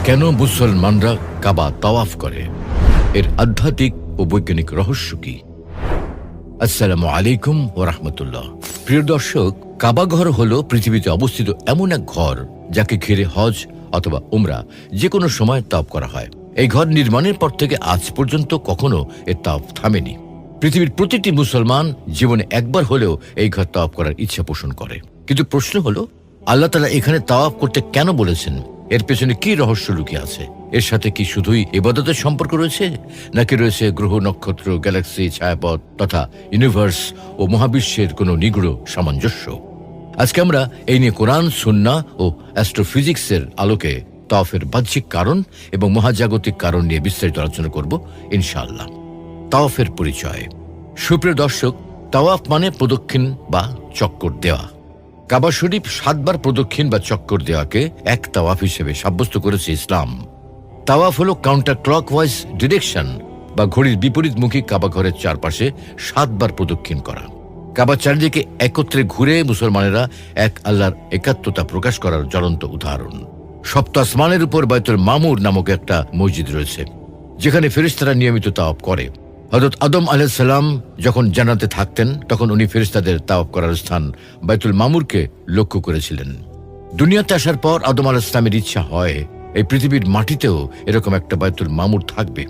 কেন মুসলমানরা কাবা তাওয়াফ করে, এর আধ্যাত্মিক ও বৈজ্ঞানিক রহস্য কি? আসসালামু আলাইকুম ওয়া রাহমাতুল্লাহ। প্রিয় দর্শক, কাবা ঘর হলো পৃথিবীতে অবস্থিত এমন এক ঘর যাকে ঘিরে হজ অথবা উমরা যে কোনো সময় তাওয়াফ করা হয়। এই ঘর নির্মাণের পর থেকে আজ পর্যন্ত কখনো এর তাওয়াফ থামেনি। পৃথিবীর প্রতিটি মুসলমান জীবনে একবার হলেও এই ঘর তাওয়াফ করার ইচ্ছা পোষণ করে। কিন্তু প্রশ্ন হলো, আল্লাহ তাআলা এখানে তাওয়াফ করতে কেন বলেছেন? এর পেছনে কি রহস্য লুকিয়ে আছে? এর সাথে কি শুধুই ইবাদতের সম্পর্ক রয়েছে, নাকি রয়েছে গ্রহ, নক্ষত্র, গ্যালাক্সি, ছায়াপথ তথা ইউনিভার্স ও মহাবিশ্বের কোনো নিগূঢ় সামঞ্জস্য? আজকে আমরা এই নিয়ে কোরআন, সুন্নাহ ও অ্যাস্ট্রোফিজিক্সের আলোকে তাওয়াফের বাহ্যিক কারণ এবং মহাজাগতিক কারণ নিয়ে বিস্তারিত আলোচনা করব ইনশাআল্লাহ। তাওয়াফের পরিচয়। সুপ্রিয় দর্শক, তাওয়াফ মানে প্রদক্ষিণ বা চক্কর দেওয়া। কাবা শরীফ 7 বার প্রদক্ষিণ বা চক্কর দেওয়াকে এক তাওয়াফ হিসেবে সাব্যস্ত করেছে ইসলাম। তাওয়াফ হলো কাউন্টার ক্লকওয়াইজ ডিরেকশন বা ঘড়ির বিপরীতমুখী কাবা ঘরের চারপাশে 7 বার প্রদক্ষিণ করা। কাবা চারিদিকে একত্রে ঘুরে মুসলমানেরা এক আল্লাহর একাত্মতা প্রকাশ করার জ্বলন্ত উদাহরণ। সপ্ত আসমানের উপর বাইতুল মামুর নামক একটা মসজিদ রয়েছে, যেখানে ফেরেশতারা নিয়মিত তাওয়াফ করে। হযরত আদম আলাইহিস সালাম যখন জান্নাতে থাকতেন, তখন উনি ফেরেশতাদের তাওয়াফ করার স্থান বাইতুল মামুরকে লক্ষ্য করেছিলেন। দুনিয়াতে আসার পর আদম আলাইহিস সালামের ইচ্ছা হয় এই পৃথিবীর মাটিতেও এরকম একটা বাইতুল মামুর থাকবে,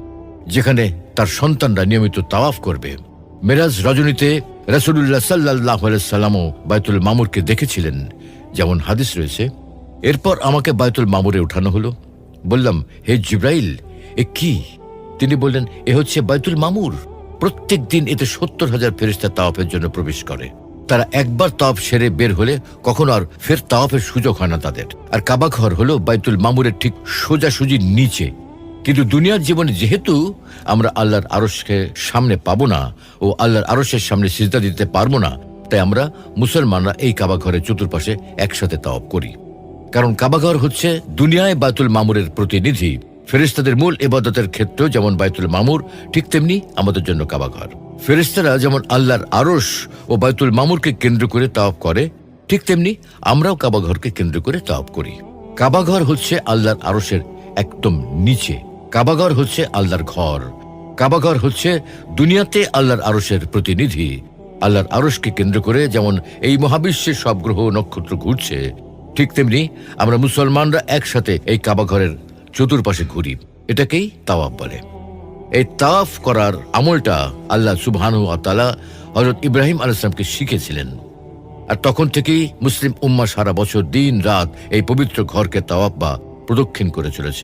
যেখানে তার সন্তানরা নিয়মিত তাওয়াফ করবে। মেরাজ রজনীতে রাসূলুল্লাহ সাল্লাল্লাহু আলাইহি সাল্লামও বাইতুল মামুরকে দেখেছিলেন, যেমন হাদিস রয়েছে। এরপর আমাকে বাইতুল মামুরে উঠানো হলো। বললাম, হে জিব্রাইল, এ কি? তিনি বললেন, এ হচ্ছে বাইতুল মামুর। প্রত্যেক দিন এতে 70,000 ফেরেশতা তাওয়াফের জন্য প্রবেশ করে। তারা একবার তাওয়াফ সেরে বের হলে কখনো আর ফের তাওয়াফের সুযোগ হয় না তাদের। আর কাবা ঘর হলো বাইতুল মামুরের ঠিক সোজাসুজি নিচে। কিন্তু দুনিয়ার জীবনে যেহেতু আমরা আল্লাহর আরশকে সামনে পাবো না ও আল্লাহর আরশের সামনে সিজদা দিতে পারবো না, তাই আমরা মুসলমানরা এই কাবা ঘরের চতুর্পাশে একসাথে তাওয়াফ করি। কারণ কাবা ঘর হচ্ছে দুনিয়ায় বাইতুল মামুরের প্রতিনিধি। ফেরেশতাদের মূল ইবাদতের ক্ষেত্র যেমন বাইতুল মামুর, ঠিক তেমনি আমাদের জন্য কাবা ঘর। ফেরেশতারা যেমন আল্লাহর আরশ ও বাইতুল মামুরকে কেন্দ্র করে তাওয়াফ করে, ঠিক তেমনি আমরাও কাবা ঘরকে কেন্দ্র করে তাওয়াফ করি। কাবা ঘর হচ্ছে আল্লাহর আরশের একদম নিচে। কাবা ঘর হচ্ছে আল্লাহর ঘর। কাবা ঘর হচ্ছে দুনিয়াতে আল্লাহর আরশের প্রতিনিধি। আল্লাহর আরশকে কেন্দ্র করে যেমন এই মহাবিশ্বের সব গ্রহ নক্ষত্র ঘুরছে, ঠিক তেমনি আমরা মুসলমানরা একসাথে এই কাবা ঘরের চতুর্পাশে ঘুরি। এটাকেই তাওয়াফ বলে। এই তাওয়াফ করার আমলটা আল্লাহ সুবহানাহু ওয়া তাআলা হযরত ইব্রাহিম আলাইহিস সালামকে শিখিয়েছিলেন। আর তখন থেকেই মুসলিম উম্মাহ সারা বছর দিন রাত এই পবিত্র ঘরকে তাওয়াফ বা প্রদক্ষিণ করে চলেছে।